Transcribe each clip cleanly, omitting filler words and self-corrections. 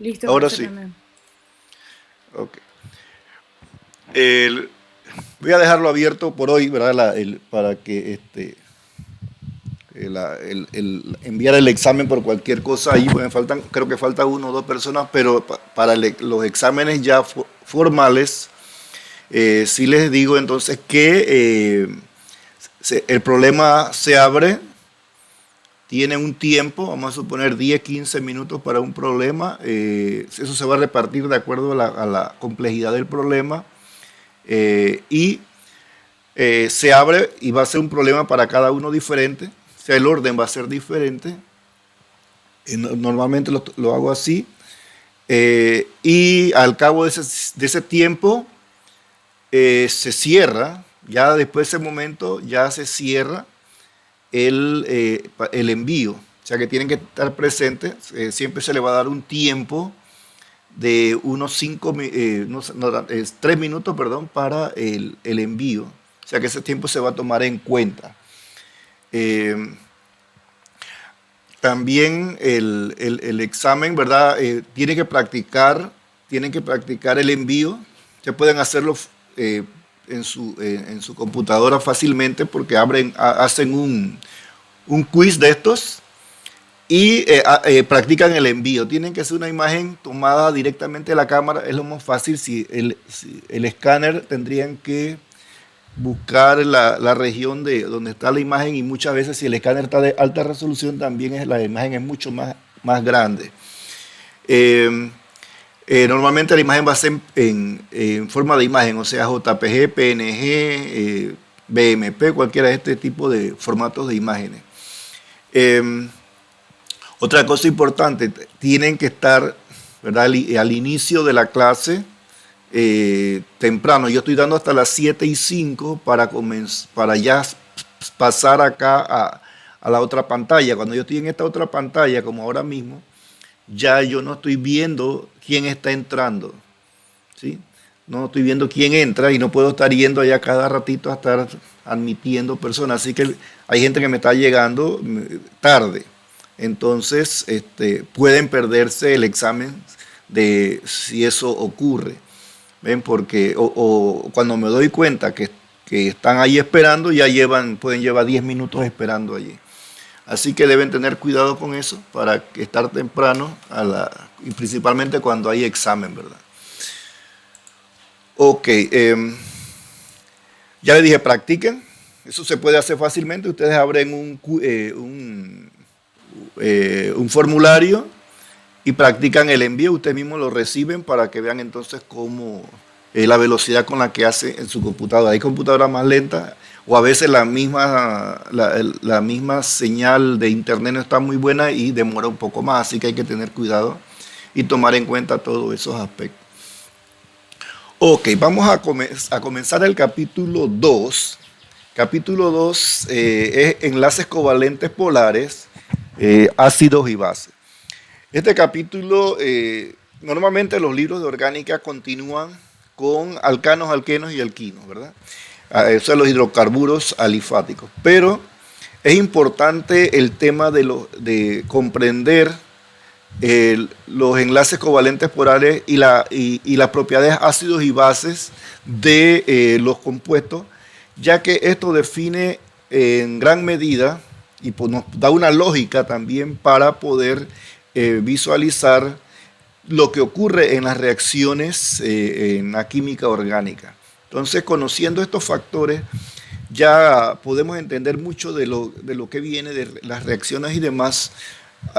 Listo, Ahora profe, sí. también. Ok. El- Voy a dejarlo abierto por hoy, ¿verdad? Para que enviar el examen por cualquier cosa. Ahí me faltan, creo que falta uno o dos personas, pero para los exámenes ya formales, sí les digo entonces que el problema se abre. Tienen un tiempo, vamos a suponer 10, 15 minutos para un problema. Eso se va a repartir de acuerdo a la complejidad del problema. Y se abre y va a ser un problema para cada uno diferente. O sea, el orden va a ser diferente. Normalmente lo hago así. Y al cabo de ese tiempo se cierra. Ya después de ese momento ya se cierra el envío. O sea que tienen que estar presentes. Siempre se le va a dar un tiempo de unos 3 minutos, perdón, para el envío. O sea que ese tiempo se va a tomar en cuenta. Eh, También el examen, ¿verdad? Tienen que practicar el envío. Se pueden hacerlo eh, en su computadora fácilmente porque hacen un quiz de estos y practican el envío. Tienen que hacer una imagen tomada directamente de la cámara. Es lo más fácil. Si el escáner tendrían que buscar la región de donde está la imagen y muchas veces si el escáner está de alta resolución también la imagen es mucho más grande. Eh, Normalmente la imagen va a ser en forma de imagen, o sea, JPG, PNG, BMP, cualquiera de este tipo de formatos de imágenes. Eh, Otra cosa importante, tienen que estar, ¿verdad? Al inicio de la clase temprano. Yo estoy dando hasta las 7:05 para ya pasar acá a la otra pantalla. Cuando yo estoy en esta otra pantalla, como ahora mismo, ya yo no estoy viendo quién está entrando, ¿sí? No estoy viendo quién entra y no puedo estar yendo allá cada ratito a estar admitiendo personas. Así que hay gente que me está llegando tarde. Entonces, pueden perderse el examen de si eso ocurre. ¿Ven? Porque o cuando me doy cuenta que están ahí esperando, pueden llevar 10 minutos esperando allí. Así que deben tener cuidado con eso para estar temprano y principalmente cuando hay examen, ¿verdad? Ok, ya les dije, practiquen. Eso se puede hacer fácilmente. Ustedes abren un formulario y practican el envío. Ustedes mismos lo reciben para que vean entonces cómo la velocidad con la que hace en su computadora. Hay computadoras más lentas o a veces la misma señal de internet no está muy buena y demora un poco más. Así que hay que tener cuidado y tomar en cuenta todos esos aspectos. Ok, vamos a comenzar el capítulo 2. Capítulo 2 es enlaces covalentes polares, ácidos y bases. Este capítulo, normalmente los libros de orgánica continúan con alcanos, alquenos y alquinos, ¿verdad? Eso son los hidrocarburos alifáticos. Pero es importante el tema de comprender los enlaces covalentes polares y las propiedades ácidos y bases de los compuestos, ya que esto define en gran medida y pues nos da una lógica también para poder visualizar lo que ocurre en las reacciones en la química orgánica. Entonces, conociendo estos factores, ya podemos entender mucho de lo que viene de las reacciones y demás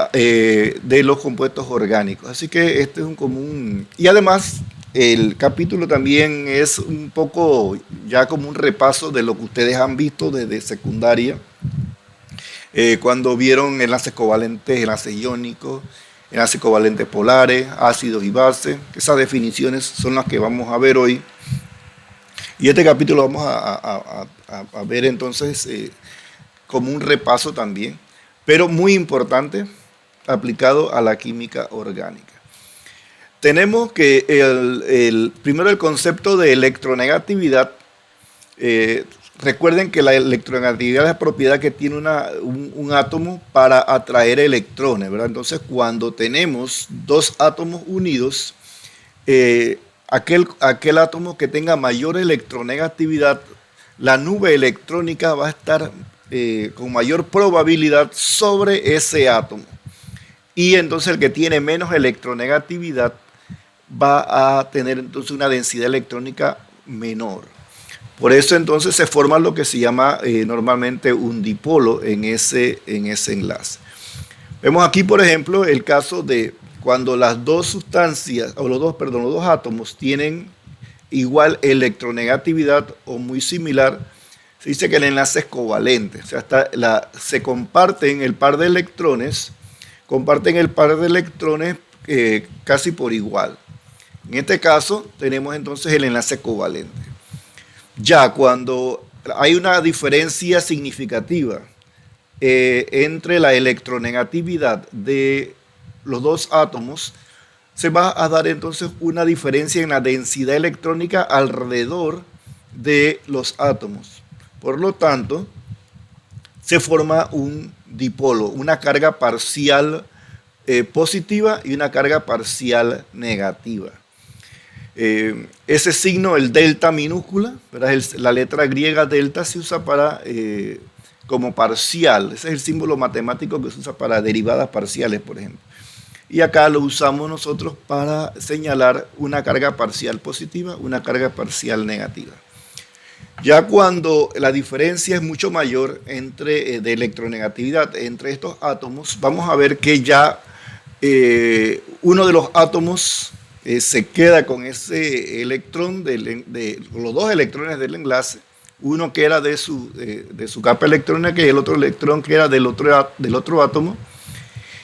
de los compuestos orgánicos. Así que este es un común. Y además, el capítulo también es un poco ya como un repaso de lo que ustedes han visto desde secundaria, cuando vieron enlaces covalentes, enlaces iónicos, enlaces covalentes polares, ácidos y bases. Esas definiciones son las que vamos a ver hoy. Y este capítulo vamos a ver entonces como un repaso también, pero muy importante, aplicado a la química orgánica. Tenemos que primero el concepto de electronegatividad. Recuerden que la electronegatividad es la propiedad que tiene un átomo para atraer electrones, ¿verdad? Entonces, cuando tenemos dos átomos unidos, aquel átomo que tenga mayor electronegatividad, la nube electrónica va a estar con mayor probabilidad sobre ese átomo. Y entonces el que tiene menos electronegatividad va a tener entonces una densidad electrónica menor. Por eso entonces se forma lo que se llama normalmente un dipolo en ese enlace. Vemos aquí, por ejemplo, el caso de cuando las dos sustancias, o los dos átomos tienen igual electronegatividad o muy similar, se dice que el enlace es covalente. O sea, se comparten el par de electrones, casi por igual. En este caso tenemos entonces el enlace covalente. Ya cuando hay una diferencia significativa entre la electronegatividad de los dos átomos, se va a dar entonces una diferencia en la densidad electrónica alrededor de los átomos. Por lo tanto, se forma un dipolo, una carga parcial positiva y una carga parcial negativa. Ese signo, el delta minúscula, ¿verdad? La letra griega delta se usa como parcial. Ese es el símbolo matemático que se usa para derivadas parciales, por ejemplo. Y acá lo usamos nosotros para señalar una carga parcial positiva, una carga parcial negativa. Ya cuando la diferencia es mucho mayor de electronegatividad entre estos átomos, vamos a ver que ya uno de los átomos se queda con ese electrón de los dos electrones del enlace, uno que era de su capa electrónica y el otro electrón que era del otro átomo.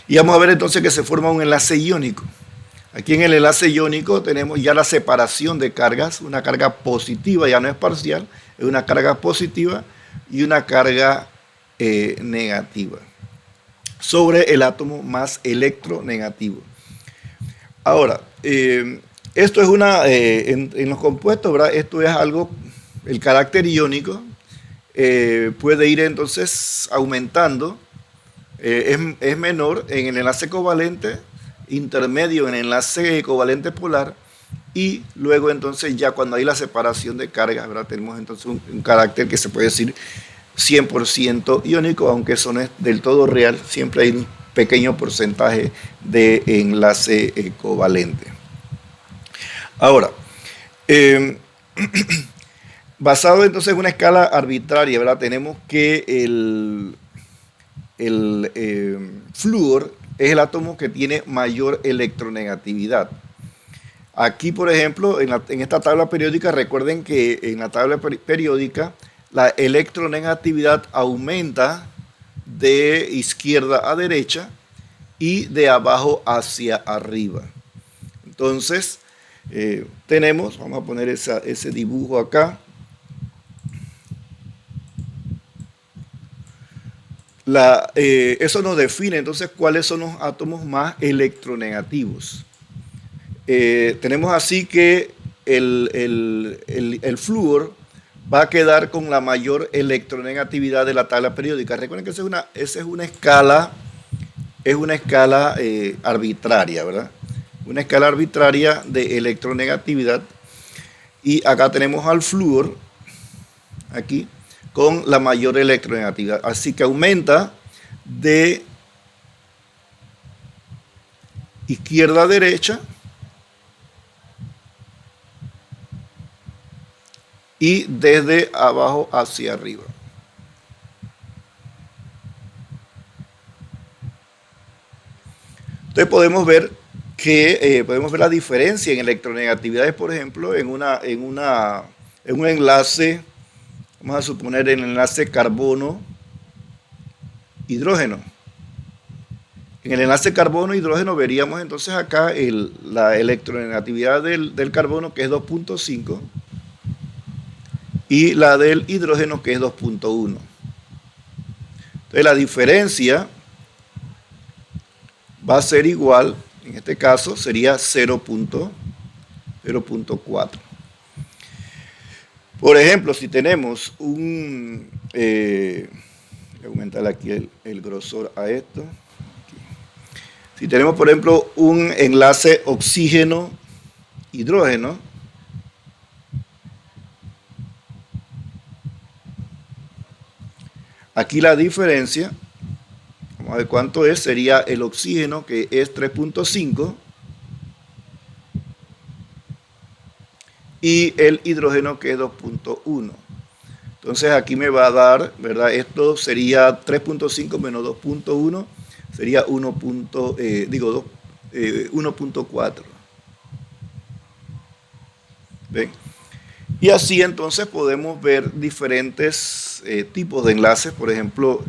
Y vamos a ver entonces que se forma un enlace iónico. Aquí en el enlace iónico tenemos ya la separación de cargas, una carga positiva, ya no es parcial, es una carga positiva y una carga negativa sobre el átomo más electronegativo. Ahora, esto es en los compuestos, ¿verdad? Esto es algo, el carácter iónico puede ir entonces aumentando, es menor en el enlace covalente, intermedio en el enlace covalente polar, y luego entonces ya cuando hay la separación de cargas, ¿verdad? Tenemos entonces un carácter que se puede decir 100% iónico, aunque eso no es del todo real, siempre hay un pequeño porcentaje de enlace covalente. Ahora, basado entonces en una escala arbitraria, ¿verdad? Tenemos que el flúor es el átomo que tiene mayor electronegatividad. Aquí, por ejemplo, en esta tabla periódica, recuerden que en la tabla periódica la electronegatividad aumenta de izquierda a derecha y de abajo hacia arriba. Entonces, vamos a poner ese dibujo acá. Eso nos define entonces cuáles son los átomos más electronegativos. Tenemos así que el flúor va a quedar con la mayor electronegatividad de la tabla periódica. Recuerden que esa es una escala arbitraria, ¿verdad? Una escala arbitraria de electronegatividad. Y acá tenemos al flúor, aquí, con la mayor electronegatividad. Así que aumenta de izquierda a derecha y desde abajo hacia arriba. Entonces podemos ver la diferencia en electronegatividades, por ejemplo, en un enlace, vamos a suponer el enlace carbono-hidrógeno. En el enlace carbono-hidrógeno veríamos entonces acá la electronegatividad del carbono, que es 2.5, y la del hidrógeno, que es 2.1. Entonces la diferencia va a ser igual, en este caso sería 0.4. Por ejemplo, si tenemos voy a aumentar aquí el grosor a esto. Si tenemos, por ejemplo, un enlace oxígeno-hidrógeno, aquí la diferencia, vamos a ver cuánto es, sería el oxígeno, que es 3.5, y el hidrógeno, que es 2.1. Entonces aquí me va a dar, ¿verdad? Esto sería 3.5 menos 2.1, sería 1.4. ¿Ven? Y así entonces podemos ver diferentes tipos de enlaces, por ejemplo,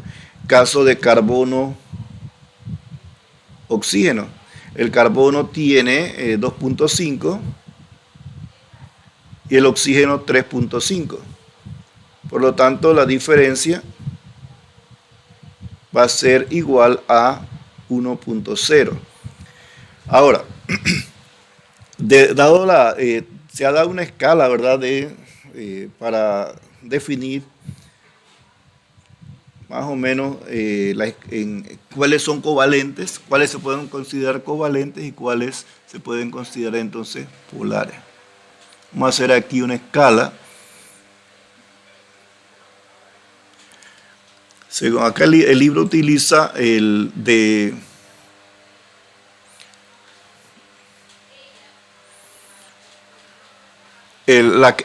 caso de carbono-oxígeno. El carbono tiene 2.5 y el oxígeno 3.5. Por lo tanto, la diferencia va a ser igual a 1.0. Ahora, se ha dado una escala, ¿verdad?, para definir más o menos cuáles son covalentes, cuáles se pueden considerar covalentes y cuáles se pueden considerar entonces polares. Vamos a hacer aquí una escala. Según acá el libro utiliza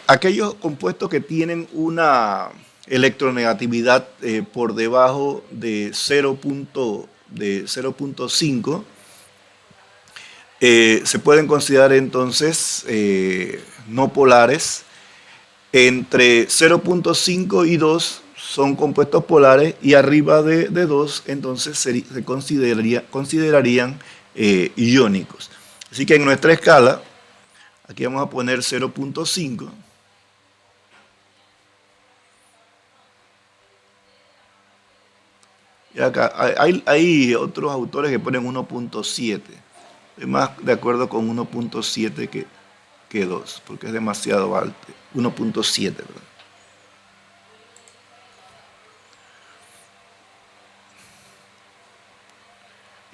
aquellos compuestos que tienen una electronegatividad por debajo de 0.5 se pueden considerar entonces no polares. Entre 0.5 y 2 son compuestos polares, y arriba de 2 entonces se considerarían iónicos. Así que en nuestra escala, aquí vamos a poner 0.5. Y acá hay otros autores que ponen 1.7. Es más de acuerdo con 1.7 que 2, porque es demasiado alto. 1.7, ¿verdad?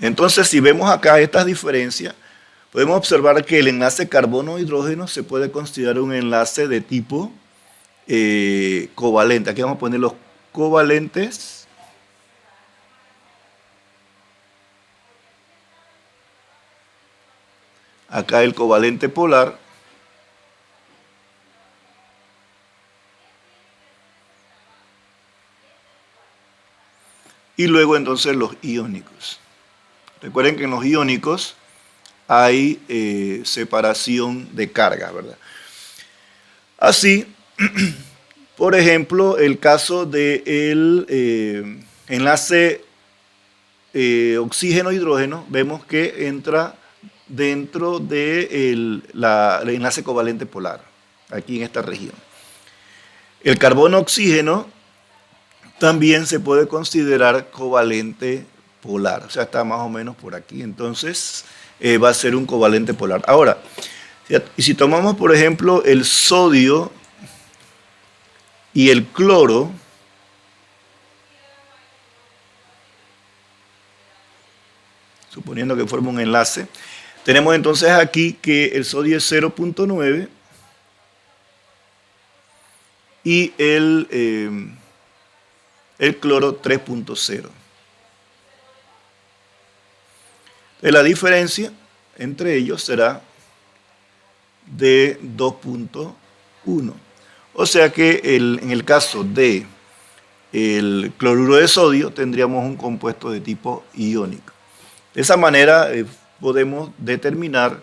Entonces, si vemos acá estas diferencias, podemos observar que el enlace carbono-hidrógeno se puede considerar un enlace de tipo covalente. Aquí vamos a poner los covalentes. Acá el covalente polar. Y luego entonces los iónicos. Recuerden que en los iónicos hay separación de carga, ¿verdad? Así, por ejemplo, el caso del enlace oxígeno-hidrógeno, vemos que entra dentro del enlace covalente polar, aquí en esta región. El carbono-oxígeno también se puede considerar covalente polar, o sea, está más o menos por aquí. Entonces va a ser un covalente polar. Ahora, y si tomamos por ejemplo el sodio y el cloro, suponiendo que forma un enlace, tenemos entonces aquí que el sodio es 0.9 y el cloro 3.0. La diferencia entre ellos será de 2.1. O sea que en el caso de el cloruro de sodio tendríamos un compuesto de tipo iónico. De esa manera podemos determinar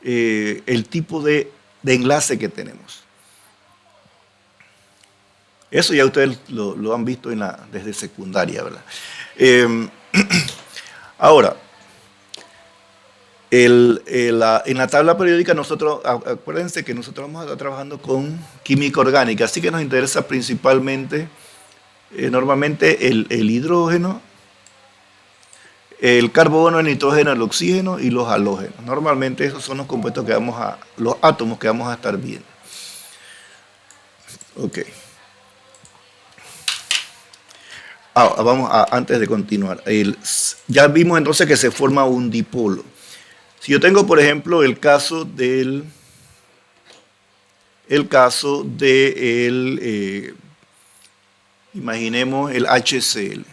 el tipo de enlace que tenemos. Eso ya ustedes lo han visto desde secundaria, ¿verdad? Ahora, en la tabla periódica acuérdense que nosotros vamos a estar trabajando con química orgánica, así que nos interesa principalmente, normalmente el hidrógeno, el carbono, el nitrógeno, el oxígeno y los halógenos. Normalmente esos son los compuestos los átomos que vamos a estar viendo. Ok. Antes de continuar, ya vimos entonces que se forma un dipolo. Si yo tengo, por ejemplo, el caso de imaginemos el HCl.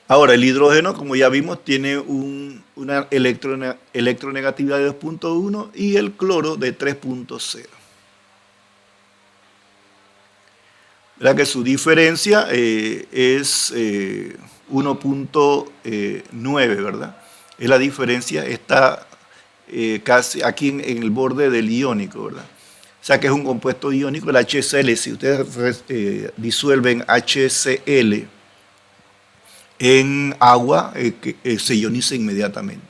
Ahora, el hidrógeno, como ya vimos, tiene una electronegatividad de 2.1 y el cloro de 3.0. ¿Verdad que su diferencia es 1.9, ¿verdad? Es la diferencia, está casi aquí en el borde del iónico, ¿verdad? O sea que es un compuesto iónico, el HCl. Si ustedes disuelven HCl en agua, se ioniza inmediatamente.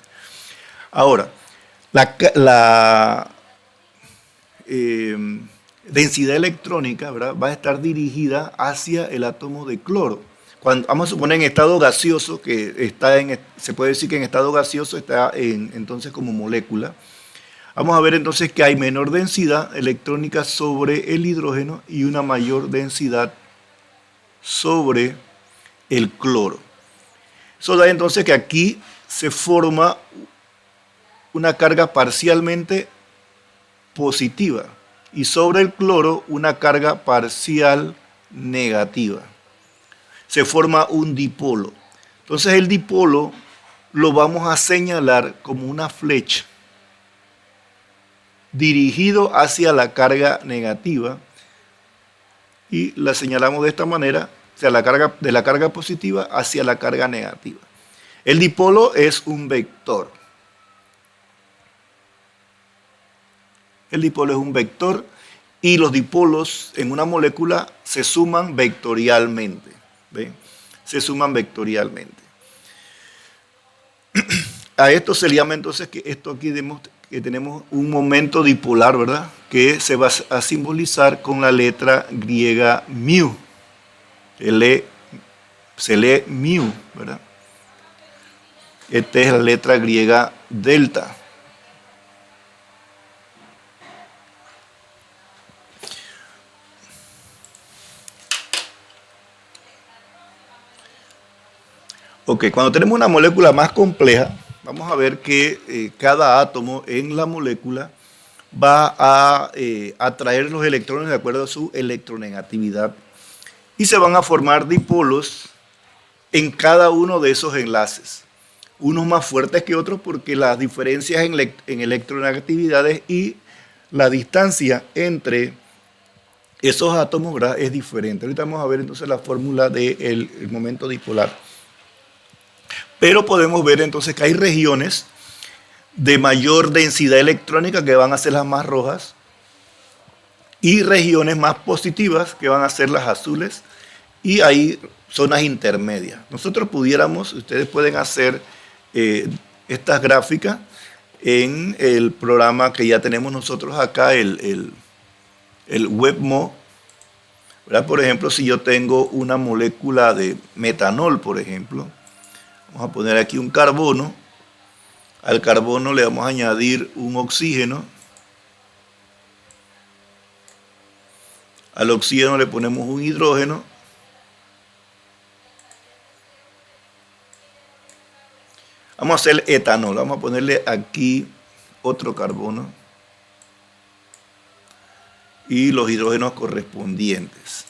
Ahora, la eh, densidad electrónica, ¿verdad?, va a estar dirigida hacia el átomo de cloro. Vamos a suponer en estado gaseoso, se puede decir que en estado gaseoso está entonces como molécula. Vamos a ver entonces que hay menor densidad electrónica sobre el hidrógeno y una mayor densidad sobre el cloro. Eso da entonces que aquí se forma una carga parcialmente positiva y sobre el cloro una carga parcial negativa. Se forma un dipolo. Entonces el dipolo lo vamos a señalar como una flecha dirigido hacia la carga negativa y la señalamos de esta manera, o sea, de la carga positiva hacia la carga negativa. El dipolo es un vector. El dipolo es un vector y los dipolos en una molécula se suman vectorialmente. ¿Ven? Se suman vectorialmente. A esto se le llama entonces que esto aquí que tenemos un momento dipolar, ¿verdad? Que se va a simbolizar con la letra griega mu. Se lee mu, ¿verdad? Esta es la letra griega delta. Ok, cuando tenemos una molécula más compleja, vamos a ver que cada átomo en la molécula va a atraer los electrones de acuerdo a su electronegatividad y se van a formar dipolos en cada uno de esos enlaces. Unos más fuertes que otros porque las diferencias en electronegatividades y la distancia entre esos átomos, ¿verdad?, es diferente. Ahorita vamos a ver entonces la fórmula del momento dipolar. Pero podemos ver entonces que hay regiones de mayor densidad electrónica que van a ser las más rojas y regiones más positivas que van a ser las azules y hay zonas intermedias. Nosotros ustedes pueden hacer estas gráficas en el programa que ya tenemos nosotros acá, el WebMo, ¿verdad? Por ejemplo, si yo tengo una molécula de metanol, por ejemplo, vamos a poner aquí un carbono. Al carbono le vamos a añadir un oxígeno. Al oxígeno le ponemos un hidrógeno. Vamos a hacer etanol. Vamos a ponerle aquí otro carbono. Y los hidrógenos correspondientes.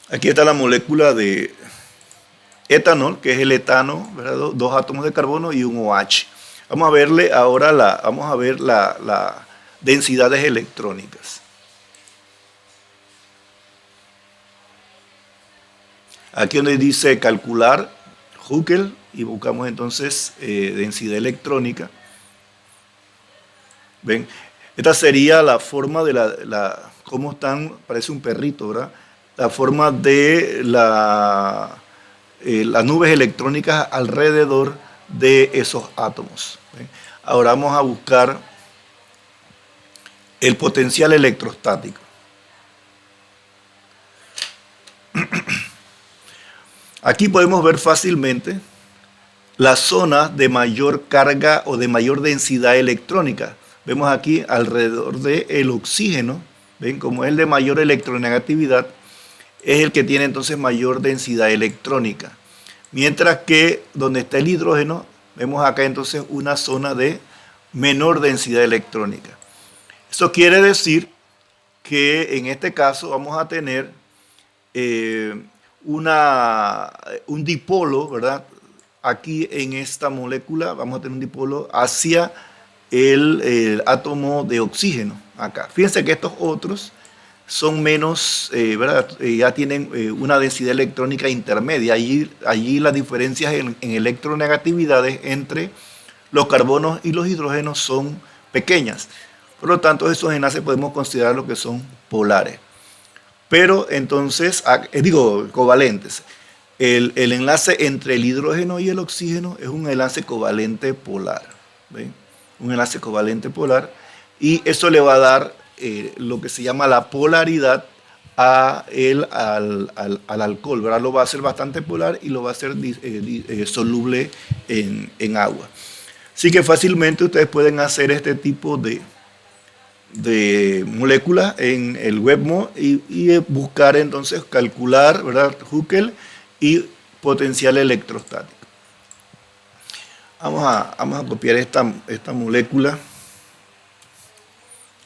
Aquí está la molécula de etanol, que es el etano, ¿verdad? Dos átomos de carbono y un OH. Vamos a verle ahora las densidades electrónicas. Aquí donde dice calcular Huckel y buscamos entonces densidad electrónica. ¿Ven? Esta sería la forma de cómo están, parece un perrito, ¿verdad? La forma de las nubes electrónicas alrededor de esos átomos. ¿Ven? Ahora vamos a buscar el potencial electrostático. Aquí podemos ver fácilmente la zona de mayor carga o de mayor densidad electrónica. Vemos aquí alrededor del oxígeno, ven como es el de mayor electronegatividad, es el que tiene entonces mayor densidad electrónica. Mientras que donde está el hidrógeno, vemos acá entonces una zona de menor densidad electrónica. Eso quiere decir que en este caso vamos a tener un dipolo, ¿verdad? Aquí en esta molécula vamos a tener un dipolo hacia el átomo de oxígeno acá. Fíjense que estos otros son menos, ¿verdad? Ya tienen una densidad electrónica intermedia. Allí las diferencias en electronegatividades entre los carbonos y los hidrógenos son pequeñas. Por lo tanto, esos enlaces podemos considerar lo que son polares. Pero entonces, covalentes. El enlace entre el hidrógeno y el oxígeno es un enlace covalente polar. ¿Ven? Un enlace covalente polar. Y eso le va a dar lo que se llama la polaridad al alcohol, ¿verdad? Lo va a hacer bastante polar y lo va a hacer soluble en agua. Así que fácilmente ustedes pueden hacer este tipo de moléculas en el WebMo y buscar entonces, calcular, ¿verdad? Huckel y potencial electrostático. Vamos a copiar esta molécula,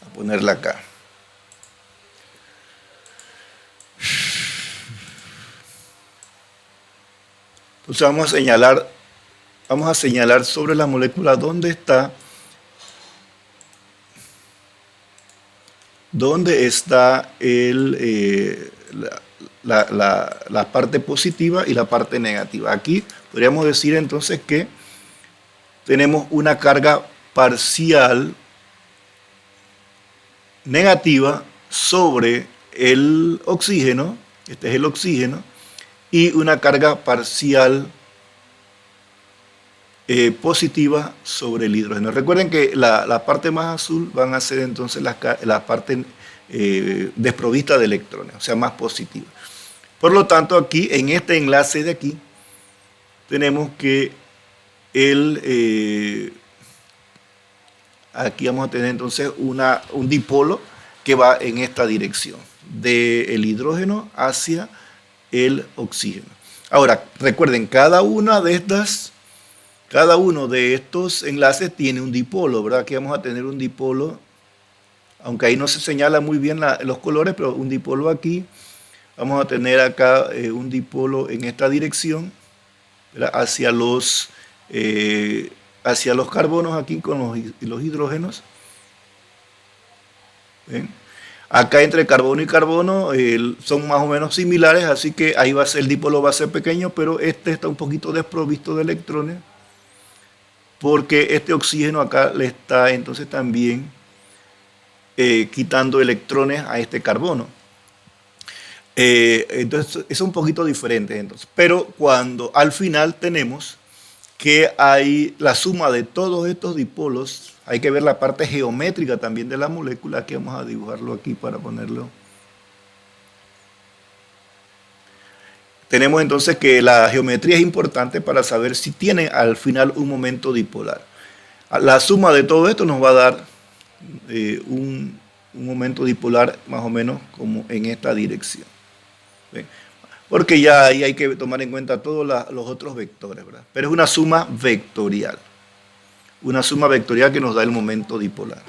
a ponerla acá. Entonces vamos a señalar sobre la molécula dónde está la parte positiva y la parte negativa. Aquí podríamos decir entonces que tenemos una carga parcial negativa sobre el oxígeno, este es el oxígeno, y una carga parcial positiva sobre el hidrógeno. Recuerden que la parte más azul van a ser entonces la parte desprovista de electrones, o sea, más positiva. Por lo tanto, aquí, en este enlace de aquí, tenemos que aquí vamos a tener entonces un dipolo que va en esta dirección, del hidrógeno hacia el oxígeno. Ahora, recuerden, cada uno de estos enlaces tiene un dipolo, ¿verdad? Aquí vamos a tener un dipolo, aunque ahí no se señala muy bien los colores, pero un dipolo aquí. Vamos a tener acá un dipolo en esta dirección, ¿verdad? Hacia los carbonos aquí con los hidrógenos. ¿Ven? Acá entre carbono y carbono son más o menos similares, así que ahí el dipolo va a ser pequeño, pero este está un poquito desprovisto de electrones, porque este oxígeno acá le está entonces también quitando electrones a este carbono. Entonces es un poquito diferente entonces. Pero cuando al final tenemos que hay la suma de todos estos dipolos, hay que ver la parte geométrica también de la molécula. Aquí vamos a dibujarlo aquí para ponerlo. Tenemos entonces que la geometría es importante para saber si tiene al final un momento dipolar. La suma de todo esto nos va a dar un momento dipolar más o menos como en esta dirección. ¿Ven? Porque ya ahí hay que tomar en cuenta todos los otros vectores, ¿verdad? Pero es una suma vectorial. Una suma vectorial que nos da el momento dipolar.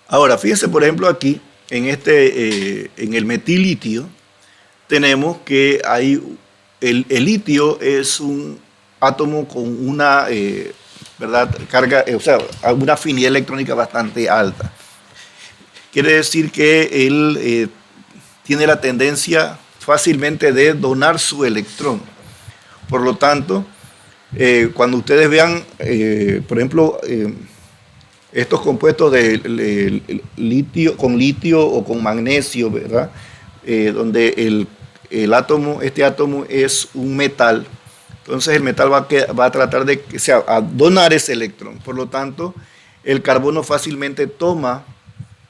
Ahora, fíjense por ejemplo aquí, en el metilitio, tenemos que el litio es un átomo con una ¿verdad? Carga, o sea, una afinidad electrónica bastante alta. Quiere decir que él tiene la tendencia fácilmente de donar su electrón. Por lo tanto, cuando ustedes vean, por ejemplo, estos compuestos de litio, con litio o con magnesio, ¿verdad? Donde este átomo es un metal. Entonces el metal va a tratar de a donar ese electrón. Por lo tanto, el carbono fácilmente toma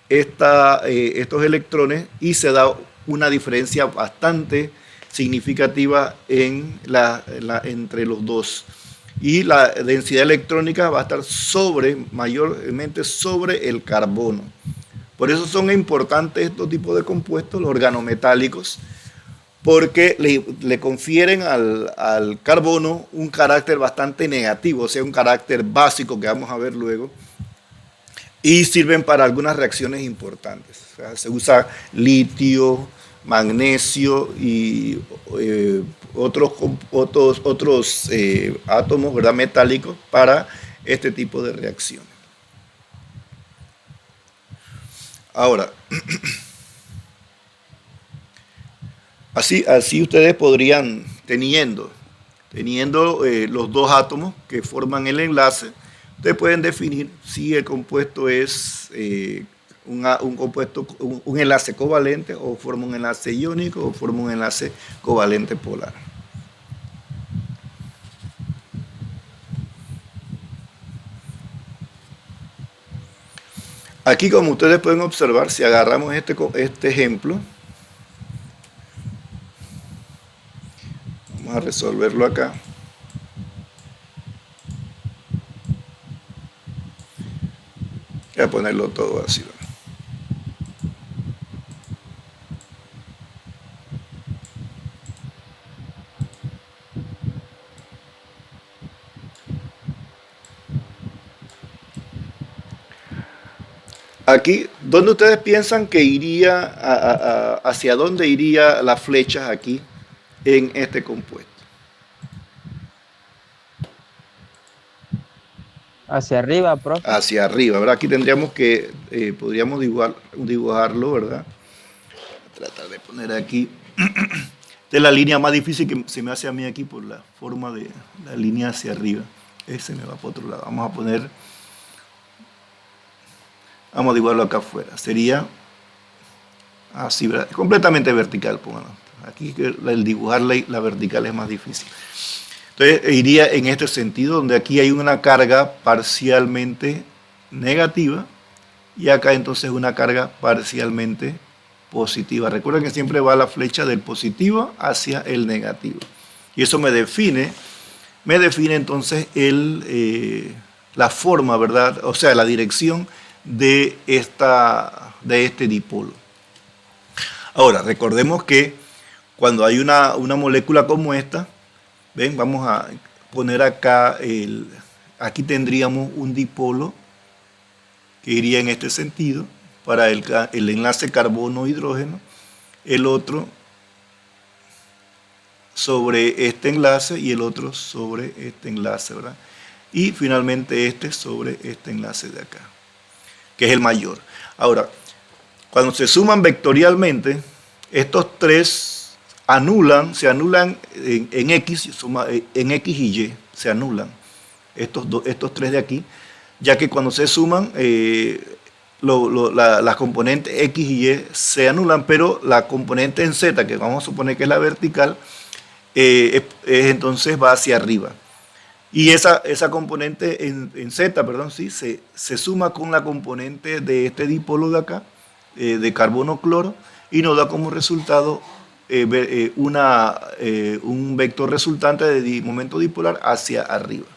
estos electrones y se da una diferencia bastante significativa entre los dos. Y la densidad electrónica va a estar mayormente sobre el carbono. Por eso son importantes estos tipos de compuestos, los organometálicos, porque le confieren al carbono un carácter bastante negativo, o sea, un carácter básico que vamos a ver luego, y sirven para algunas reacciones importantes. O sea, se usa litio, magnesio y otros átomos, ¿verdad?, metálicos para este tipo de reacciones. Ahora, así ustedes podrían, teniendo los dos átomos que forman el enlace, ustedes pueden definir si el compuesto es un enlace covalente, o forma un enlace iónico, o forma un enlace covalente polar. Aquí, como ustedes pueden observar, si agarramos este ejemplo, vamos a resolverlo acá. Voy a ponerlo todo así. Aquí, ¿dónde ustedes piensan que iría, hacia dónde iría las flechas aquí en este compuesto? Hacia arriba, profe. Hacia arriba, ¿verdad? Aquí tendríamos que, podríamos dibujarlo, ¿verdad? Tratar de poner aquí. Esta es la línea más difícil que se me hace a mí aquí por la forma de la línea hacia arriba. Ese me va para otro lado. Vamos a dibujarlo acá afuera. Sería así, ¿verdad? Completamente vertical, pónganlo. Aquí el dibujar la vertical es más difícil. Entonces iría en este sentido, donde aquí hay una carga parcialmente negativa y acá entonces una carga parcialmente positiva. Recuerden que siempre va la flecha del positivo hacia el negativo. Y eso me define entonces la forma, ¿verdad? O sea, la dirección de este dipolo. Ahora, recordemos que cuando hay una molécula como esta, ven, vamos a poner acá, aquí tendríamos un dipolo que iría en este sentido para el enlace carbono-hidrógeno, el otro sobre este enlace y el otro sobre este enlace, ¿verdad? Y finalmente este sobre este enlace de acá, que es el mayor. Ahora, cuando se suman vectorialmente, estos tres se anulan en X, en X y Y, se anulan estos tres de aquí, ya que cuando se suman, las componentes X y Y se anulan, pero la componente en Z, que vamos a suponer que es la vertical, entonces va hacia arriba. Y esa componente en Z, perdón, sí, se suma con la componente de este dipolo de acá, de carbono-cloro, y nos da como resultado un vector resultante de momento dipolar hacia arriba.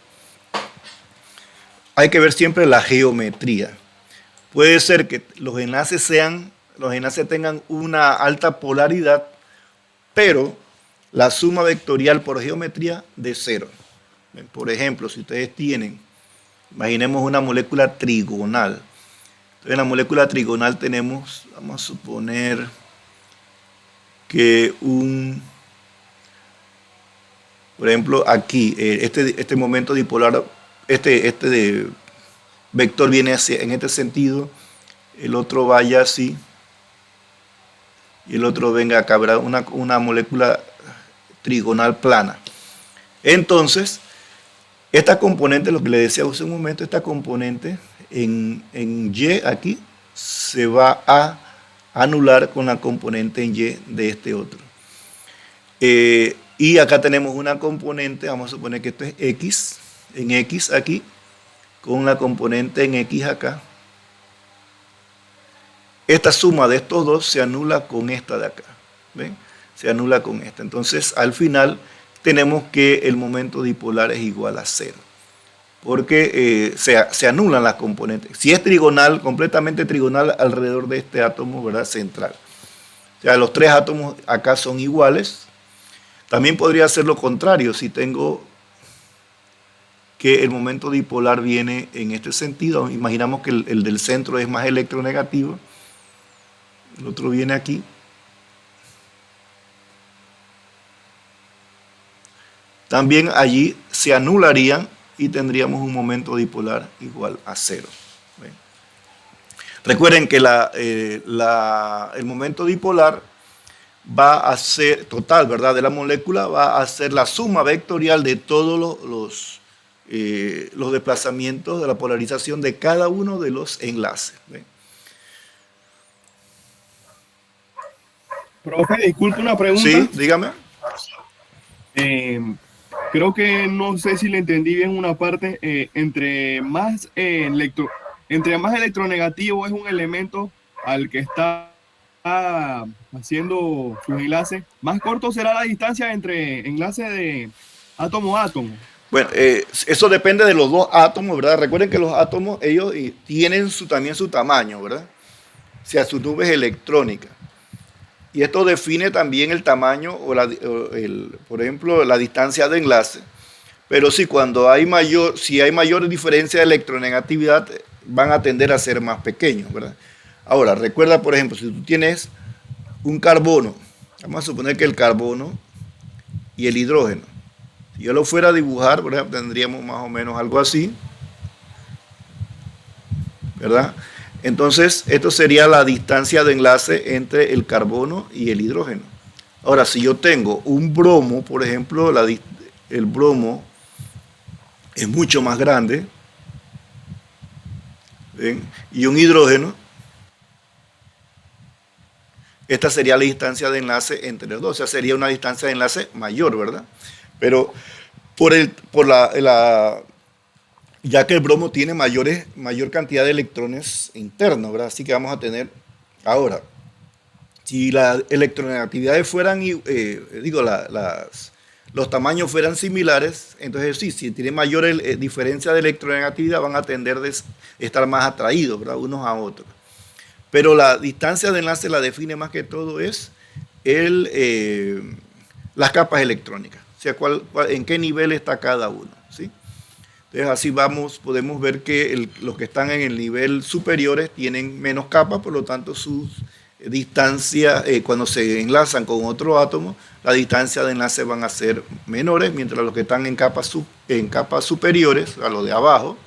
Hay que ver siempre la geometría. Puede ser que los enlaces tengan una alta polaridad, pero la suma vectorial por geometría de 0. Por ejemplo, si ustedes imaginemos una molécula trigonal. Entonces, en la molécula trigonal tenemos, vamos a suponer que por ejemplo, aquí, este momento dipolar, este vector viene en este sentido, el otro vaya así, y el otro venga acá, ¿verdad? Una molécula trigonal plana. Entonces, esta componente, lo que le decía hace un momento, esta componente en Y aquí se va a anular con la componente en Y de este otro. Y acá tenemos una componente, vamos a suponer que esto es X, en X aquí, con la componente en X acá. esta suma de estos dos se anula con esta de acá. ¿Ven? Se anula con esta. Entonces, al final tenemos que el momento dipolar es igual a 0. Porque se anulan las componentes. Si es trigonal, completamente trigonal alrededor de este átomo, ¿verdad?, central. O sea, los tres átomos acá son iguales. También podría ser lo contrario, si tengo que el momento dipolar viene en este sentido. Imaginamos que el del centro es más electronegativo. El otro viene aquí. También allí se anularían y tendríamos un momento dipolar igual a 0. ¿Ven? Recuerden que el momento dipolar va a ser, total, ¿verdad?, de la molécula, va a ser la suma vectorial de todos los desplazamientos de la polarización de cada uno de los enlaces. ¿Ven? Profe, disculpe una pregunta. Sí, dígame. Creo que no sé si le entendí bien una parte. Entre más electronegativo es un elemento al que está haciendo sus enlaces, más corto será la distancia entre enlaces de átomo a átomo. Bueno, eso depende de los dos átomos, ¿verdad? Recuerden que los átomos, ellos tienen también su tamaño, ¿verdad? O sea, sus nubes electrónicas. Y esto define también el tamaño por ejemplo, la distancia de enlace. Pero sí, si hay mayor diferencia de electronegatividad, van a tender a ser más pequeños, ¿verdad? Ahora, recuerda, por ejemplo, si tú tienes un carbono, vamos a suponer que el carbono y el hidrógeno, si yo lo fuera a dibujar, ¿verdad?, tendríamos más o menos algo así, ¿verdad? Entonces, esto sería la distancia de enlace entre el carbono y el hidrógeno. Ahora, si yo tengo un bromo, por ejemplo, el bromo es mucho más grande, ¿ven?, y un hidrógeno, esta sería la distancia de enlace entre los dos, o sea, sería una distancia de enlace mayor, ¿verdad? Pero ya que el bromo tiene mayor cantidad de electrones internos, ¿verdad? Así que vamos a tener, ahora, si las electronegatividades fueran, los tamaños fueran similares, entonces sí, si tiene mayor diferencia de electronegatividad, van a tender a estar más atraídos, ¿verdad?, unos a otros. Pero la distancia de enlace la define más que todo es las capas electrónicas, o sea, en qué nivel está cada uno, ¿sí? Entonces así podemos ver que los que están en el nivel superiores tienen menos capas, por lo tanto sus distancias, cuando se enlazan con otro átomo, la distancia de enlace van a ser menores, mientras los que están en capas superiores, a lo de abajo,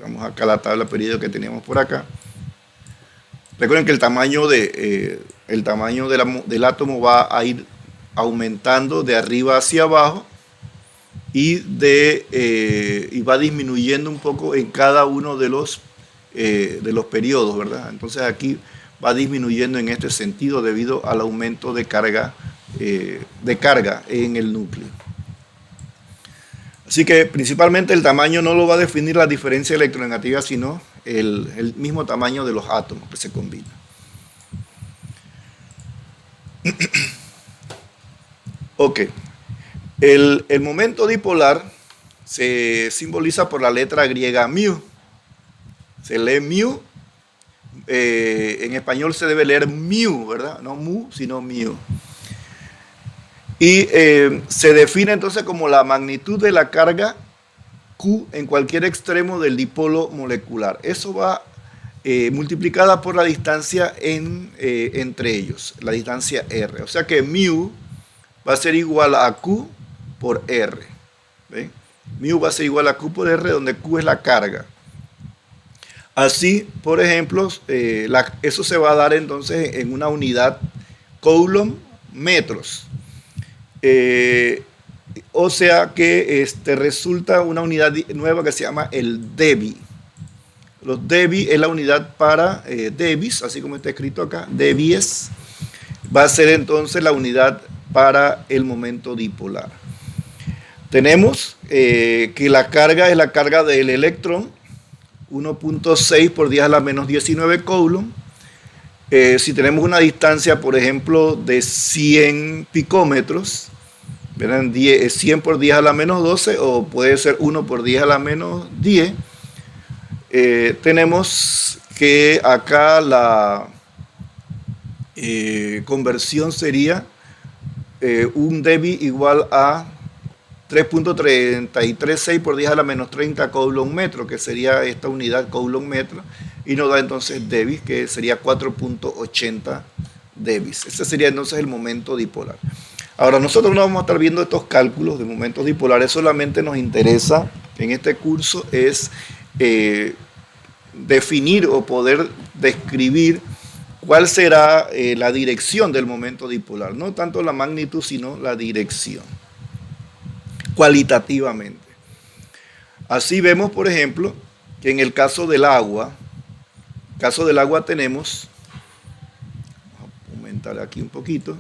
vamos acá a la tabla periódica que teníamos por acá. Recuerden que el tamaño del átomo va a ir aumentando de arriba hacia abajo y va disminuyendo un poco en cada uno de los periodos, ¿verdad? Entonces aquí va disminuyendo en este sentido debido al aumento de carga en el núcleo. Así que principalmente el tamaño no lo va a definir la diferencia electronegativa, sino el mismo tamaño de los átomos que se combinan. Ok. El momento dipolar se simboliza por la letra griega mu. Se lee mu. En español se debe leer mu, ¿verdad? No mu, sino mu. Y se define entonces como la magnitud de la carga Q en cualquier extremo del dipolo molecular. Eso va multiplicada por la distancia entre ellos, la distancia R. O sea que mu va a ser igual a Q por R. ¿Ven? Mu va a ser igual a Q por R, donde Q es la carga. Así, por ejemplo, eso se va a dar entonces en una unidad Coulomb metros. O sea que resulta una unidad nueva que se llama el DeBi. Los DeBi es la unidad para DeBis, así como está escrito acá, DeBies. Va a ser entonces la unidad para el momento dipolar. Tenemos que la carga es la carga del electrón, 1.6 por 10 a la menos 19 Coulomb. Si tenemos una distancia, por ejemplo, de 100 picómetros, ¿verdad? 100 por 10 a la menos 12 o puede ser 1 por 10 a la menos 10. Tenemos que acá la conversión sería un debye igual a 3.336 por 10 a la menos 30 coulomb metro, que sería esta unidad coulomb metro, y nos da entonces debye, que sería 4.80 debies. Ese sería entonces el momento dipolar. Ahora, nosotros no vamos a estar viendo estos cálculos de momentos dipolares, solamente nos interesa en este curso es definir o poder describir cuál será la dirección del momento dipolar, no tanto la magnitud, sino la dirección, cualitativamente. Así vemos, por ejemplo, que en el caso del agua tenemos, vamos a aumentar aquí un poquito,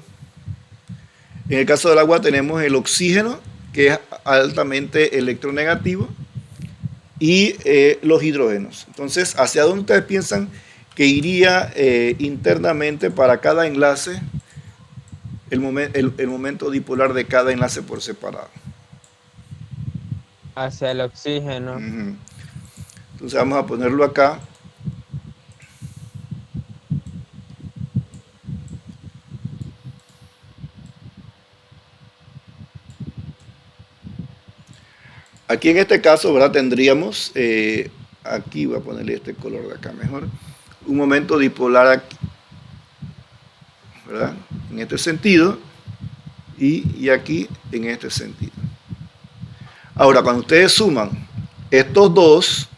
en el caso del agua tenemos el oxígeno, que es altamente electronegativo, y los hidrógenos. Entonces, ¿hacia dónde ustedes piensan que iría internamente para cada enlace el momento dipolar de cada enlace por separado? Hacia el oxígeno. Entonces vamos a ponerlo acá. Aquí en este caso, ¿verdad? Tendríamos, aquí voy a ponerle este color de acá mejor, un momento dipolar aquí, ¿verdad? En este sentido y aquí en este sentido. Ahora, cuando ustedes suman estos dos,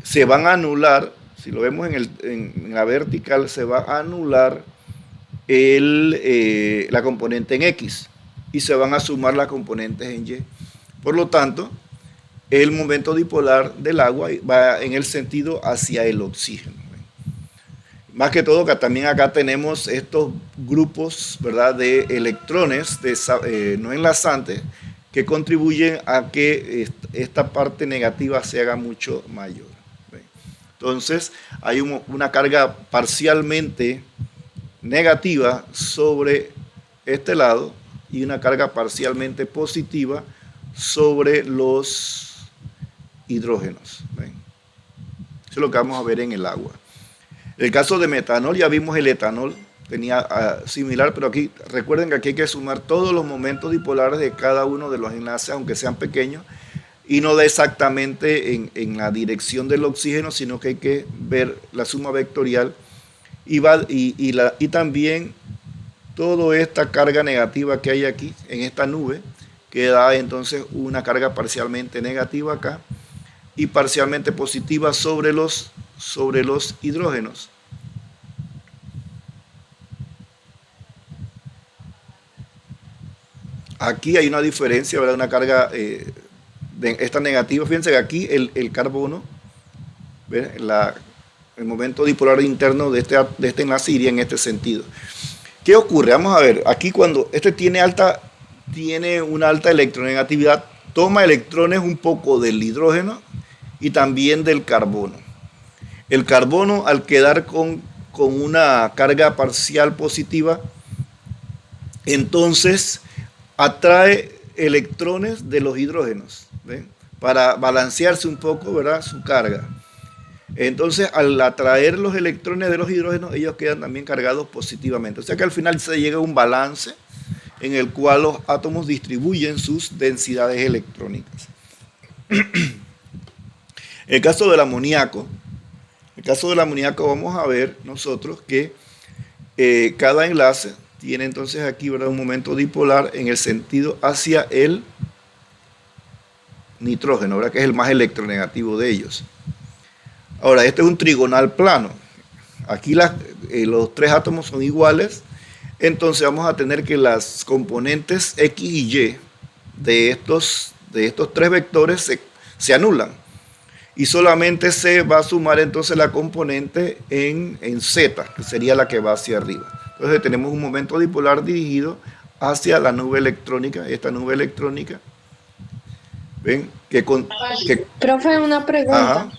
se van a anular, si lo vemos en la vertical, se va a anular la componente en X y se van a sumar las componentes en Y. Por lo tanto, el momento dipolar del agua va en el sentido hacia el oxígeno. Más que todo, que también acá tenemos estos grupos, ¿verdad?, de electrones no enlazantes que contribuyen a que esta parte negativa se haga mucho mayor. Entonces, hay una carga parcialmente negativa sobre este lado y una carga parcialmente positiva sobre los hidrógenos. ¿Ven? Eso es lo que vamos a ver en el agua. En el caso de metanol, ya vimos el etanol, tenía similar, pero aquí recuerden que aquí hay que sumar todos los momentos dipolares de cada uno de los enlaces, aunque sean pequeños, y no da exactamente en la dirección del oxígeno, sino que hay que ver la suma vectorial y también toda esta carga negativa que hay aquí en esta nube, que da entonces una carga parcialmente negativa acá y parcialmente positiva sobre los hidrógenos. Aquí hay una diferencia, ¿verdad? Una carga de esta negativa. Fíjense que aquí el carbono, el momento dipolar interno de este enlace iría en este sentido. ¿Qué ocurre? Vamos a ver, aquí cuando este tiene una alta electronegatividad, toma electrones un poco del hidrógeno y también del carbono. El carbono, al quedar con una carga parcial positiva, entonces atrae electrones de los hidrógenos, ¿ven? Para balancearse un poco, ¿verdad?, su carga. Entonces, al atraer los electrones de los hidrógenos, ellos quedan también cargados positivamente. O sea que al final se llega a un balance en el cual los átomos distribuyen sus densidades electrónicas. En el caso del amoníaco, vamos a ver nosotros que cada enlace tiene entonces aquí, ¿verdad?, un momento dipolar en el sentido hacia el nitrógeno, ¿verdad?, que es el más electronegativo de ellos. Ahora, este es un trigonal plano. Aquí los tres átomos son iguales, entonces vamos a tener que las componentes X y Y de estos tres vectores se anulan. Y solamente se va a sumar entonces la componente en Z, que sería la que va hacia arriba. Entonces tenemos un momento dipolar dirigido hacia la nube electrónica, esta nube electrónica. ¿Ven? Profe, una pregunta. Ajá.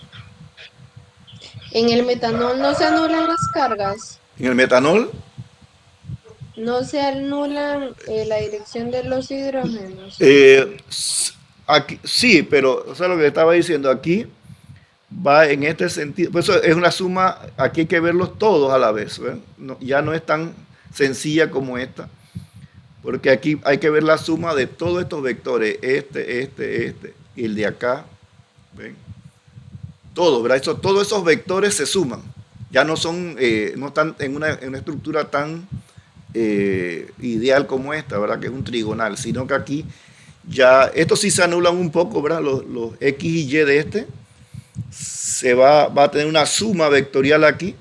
En el metanol no se anulan las cargas, En el metanol, no se anulan la dirección de los hidrógenos. aquí, sí, pero o sea, lo que estaba diciendo aquí va en este sentido. Pues eso es una suma, aquí hay que verlos todos a la vez. No, ya no es tan sencilla como esta, porque aquí hay que ver la suma de todos estos vectores, este, y el de acá. ¿Ven? Todo, ¿verdad? Todos esos vectores se suman. Ya no son, no están en una estructura tan ideal como esta, ¿verdad? Que es un trigonal, sino que aquí ya, estos sí se anulan un poco, ¿verdad? Los X y Y de este va a tener una suma vectorial aquí.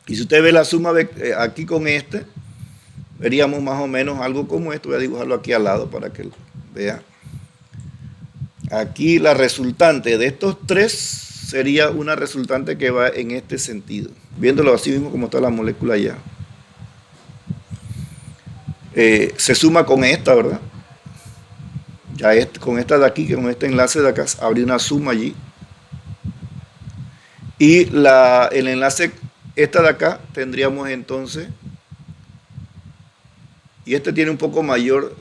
Y si usted ve la suma aquí con este, veríamos más o menos algo como esto. Voy a dibujarlo aquí al lado para que lo vea. Aquí la resultante de estos tres sería una resultante que va en este sentido. Viéndolo así mismo como está la molécula ya. Se suma con esta, ¿verdad? Ya con esta de aquí, con este enlace de acá, habría una suma allí. Y el enlace, esta de acá, tendríamos entonces, y este tiene un poco mayor,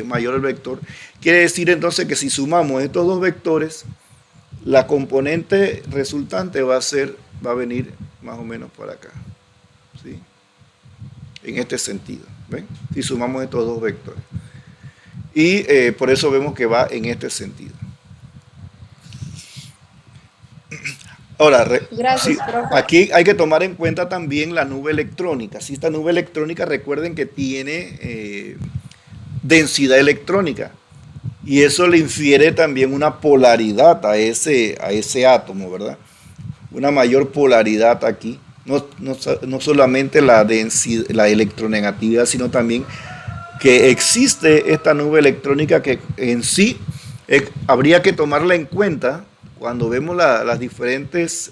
mayor el vector. Quiere decir entonces que si sumamos estos dos vectores, la componente resultante va a venir más o menos por acá. ¿Sí? En este sentido. ¿Ven? Si sumamos estos dos vectores. Y por eso vemos que va en este sentido. Ahora, Gracias, sí, profe. aquí hay que tomar en cuenta también la nube electrónica. Si esta nube electrónica, recuerden que tiene densidad electrónica. Y eso le infiere también una polaridad a ese átomo, ¿verdad? Una mayor polaridad aquí. No solamente la densidad, la electronegatividad, sino también que existe esta nube electrónica que en sí habría que tomarla en cuenta cuando vemos los diferentes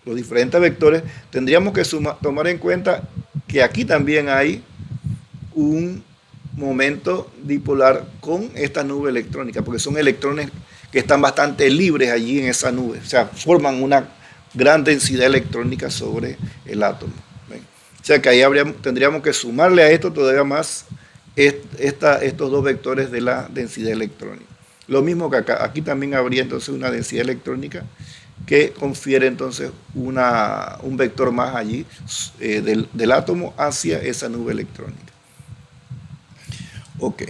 vectores. Tendríamos que tomar en cuenta que aquí también hay un momento dipolar con esta nube electrónica, porque son electrones que están bastante libres allí en esa nube, o sea, forman una gran densidad electrónica sobre el átomo. ¿Ven? O sea que ahí tendríamos que sumarle a esto todavía más estos dos vectores de la densidad electrónica. Lo mismo que acá, aquí también habría entonces una densidad electrónica que confiere entonces un vector más allí del átomo hacia esa nube electrónica. Ok.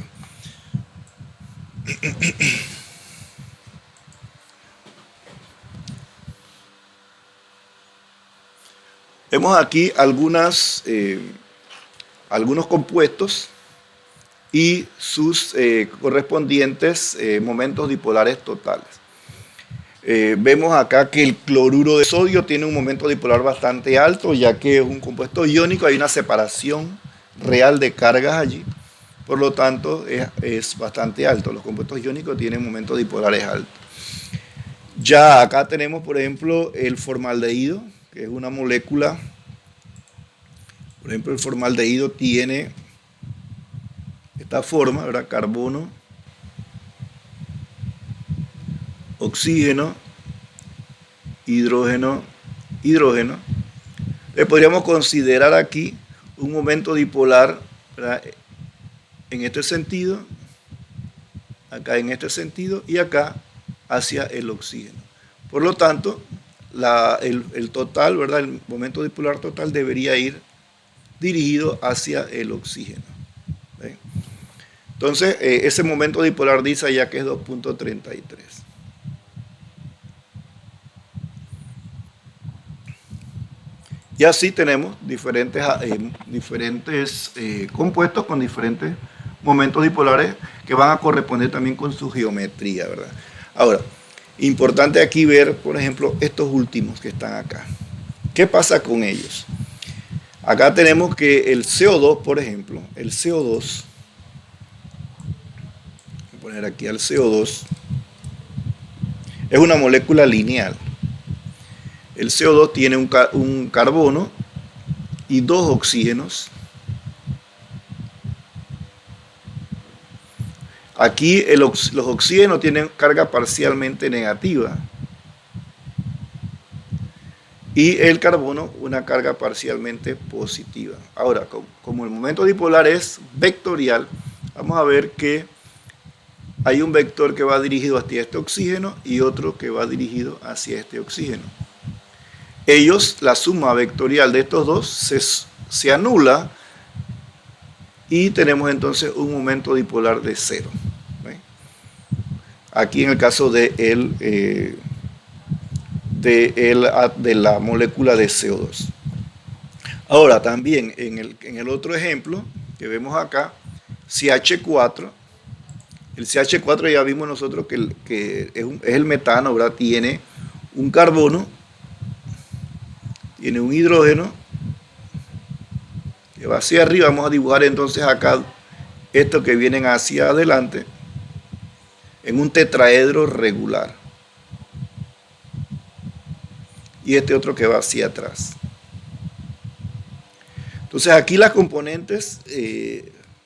Vemos aquí algunos compuestos y sus correspondientes momentos dipolares totales. Vemos acá que el cloruro de sodio tiene un momento dipolar bastante alto, ya que es un compuesto iónico, hay una separación real de cargas allí, por lo tanto es bastante alto. Los compuestos iónicos tienen momentos dipolares altos. Ya acá tenemos, por ejemplo, el formaldehído, que es una molécula. Por ejemplo, el formaldehído tiene esta forma, ¿verdad? Carbono, oxígeno, hidrógeno, hidrógeno. Le podríamos considerar aquí un momento dipolar, ¿verdad? En este sentido, acá en este sentido y acá hacia el oxígeno. Por lo tanto, el total, ¿verdad? El momento dipolar total debería ir dirigido hacia el oxígeno. ¿Ven? Entonces, ese momento dipolar dice ya que es 2.33. Y así tenemos diferentes compuestos con diferentes momentos dipolares que van a corresponder también con su geometría, ¿verdad? Ahora, importante aquí ver, por ejemplo, estos últimos que están acá. ¿Qué pasa con ellos? Acá tenemos que el CO2, por ejemplo, el CO2, voy a poner aquí al CO2, es una molécula lineal. El CO2 tiene un carbono y dos oxígenos. Aquí los oxígenos tienen carga parcialmente negativa. y el carbono una carga parcialmente positiva. Ahora, como el momento dipolar es vectorial, vamos a ver que hay un vector que va dirigido hacia este oxígeno y otro que va dirigido hacia este oxígeno. Ellos, la suma vectorial de estos dos se anula y tenemos entonces un momento dipolar de 0. Aquí en el caso de la molécula de CO2. Ahora también en el otro ejemplo que vemos acá, CH4, el CH4 ya vimos nosotros que es el metano, ¿verdad? Tiene un carbono, tiene un hidrógeno que va hacia arriba. Vamos a dibujar entonces acá estos que vienen hacia adelante en un tetraedro regular. Y este otro que va hacia atrás. Entonces aquí las componentes,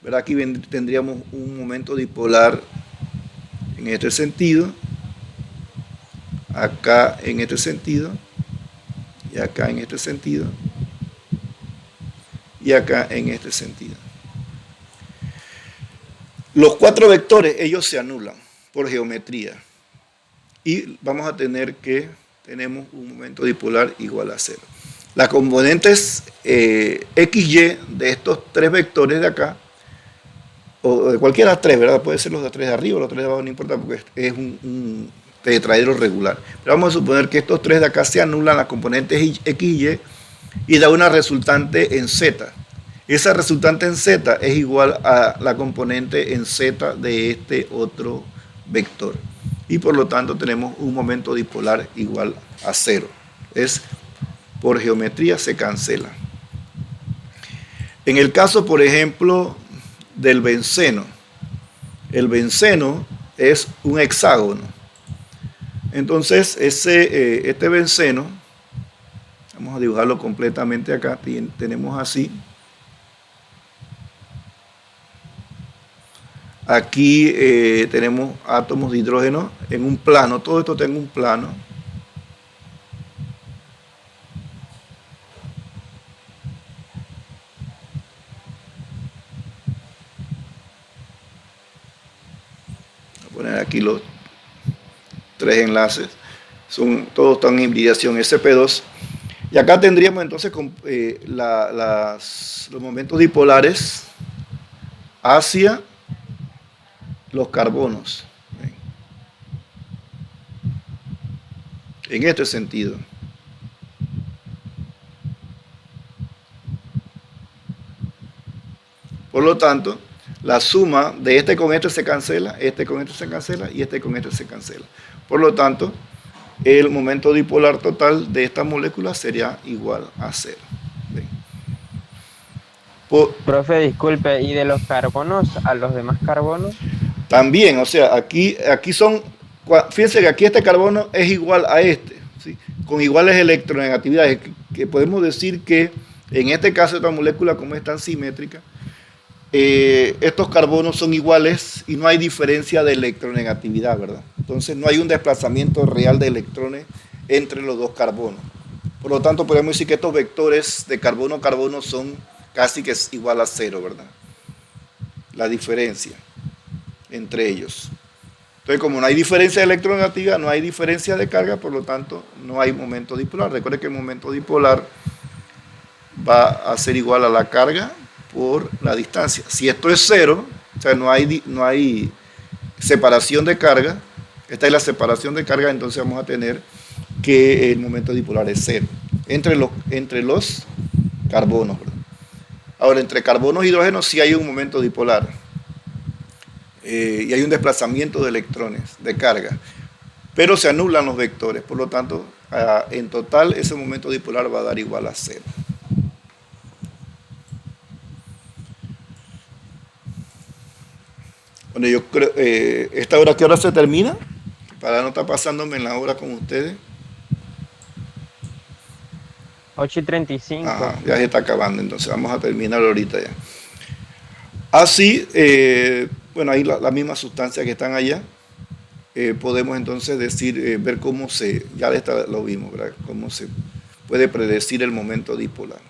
¿verdad? Aquí tendríamos un momento dipolar en este sentido, acá en este sentido, y acá en este sentido, y acá en este sentido. Los 4 vectores, ellos se anulan por geometría. Y vamos a tener que tenemos un momento dipolar igual a 0. Las componentes XY de estos 3 vectores de acá, o de cualquiera de las 3, ¿verdad? Puede ser los de 3 de arriba o los 3 de abajo, no importa, porque es un tetraedro regular. Pero vamos a suponer que estos 3 de acá se anulan, las componentes XY, y da una resultante en Z. Esa resultante en Z es igual a la componente en Z de este otro vector. Y por lo tanto tenemos un momento dipolar igual a 0. Por geometría se cancela. En el caso, por ejemplo, del benceno, el benceno es un hexágono. Entonces, este benceno, vamos a dibujarlo completamente acá, tenemos así. Aquí tenemos átomos de hidrógeno en un plano, todo esto tengo un plano. Voy a poner aquí los 3 enlaces, todos están en hibridación sp2. Y acá tendríamos entonces los momentos dipolares hacia los carbonos, en este sentido. Por lo tanto, la suma de este con este se cancela, este con este se cancela y este con este se cancela. Por lo tanto, el momento dipolar total de esta molécula sería igual a 0. Profe, disculpe, ¿y de los carbonos a los demás carbonos? También, o sea, aquí son, fíjense que aquí este carbono es igual a este, ¿sí? Con iguales electronegatividades, que podemos decir que en este caso esta molécula, como es tan simétrica, estos carbonos son iguales y no hay diferencia de electronegatividad, ¿verdad? Entonces no hay un desplazamiento real de electrones entre los dos carbonos. Por lo tanto, podemos decir que estos vectores de carbono-carbono son casi que es igual a 0, ¿verdad? La diferencia entre ellos. Entonces, como no hay diferencia de electronegatividad, no hay diferencia de carga, por lo tanto, no hay momento dipolar. Recuerde que el momento dipolar va a ser igual a la carga por la distancia. Si esto es 0, o sea, no hay separación de carga, esta es la separación de carga, entonces vamos a tener que el momento dipolar es 0 entre los carbonos, ¿verdad? Ahora, entre carbonos y hidrógenos sí hay un momento dipolar y hay un desplazamiento de electrones, de carga, pero se anulan los vectores, por lo tanto, en total ese momento dipolar va a dar igual a 0. Bueno, yo creo, ¿esta hora qué hora se termina? Para no estar pasándome en la hora con ustedes. 8:35. Ajá, ya se está acabando, entonces vamos a terminar ahorita ya. Así, bueno, ahí la misma sustancia que están allá, podemos entonces decir, ver cómo ya lo vimos, ¿verdad? Cómo se puede predecir el momento dipolar.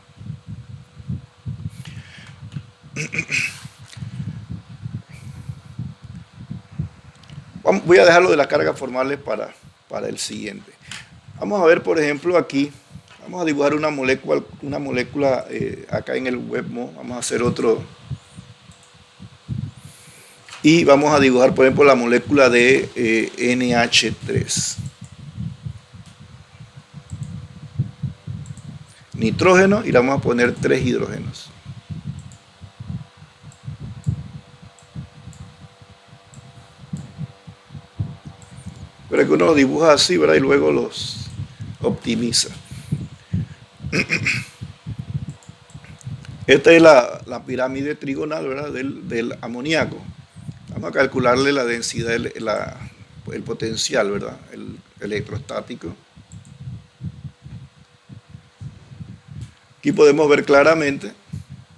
Voy a dejarlo de las cargas formales para el siguiente. Vamos a ver, por ejemplo, aquí, vamos a dibujar una molécula acá en el WebMo, vamos a hacer otro, y vamos a dibujar, por ejemplo, la molécula de NH3. Nitrógeno, y le vamos a poner 3 hidrógenos. Pero que uno los dibuja así, ¿verdad? Y luego los optimiza. Esta es la pirámide trigonal, ¿verdad? Del amoníaco. Vamos a calcularle la densidad, el potencial, ¿verdad? El electrostático. Aquí podemos ver claramente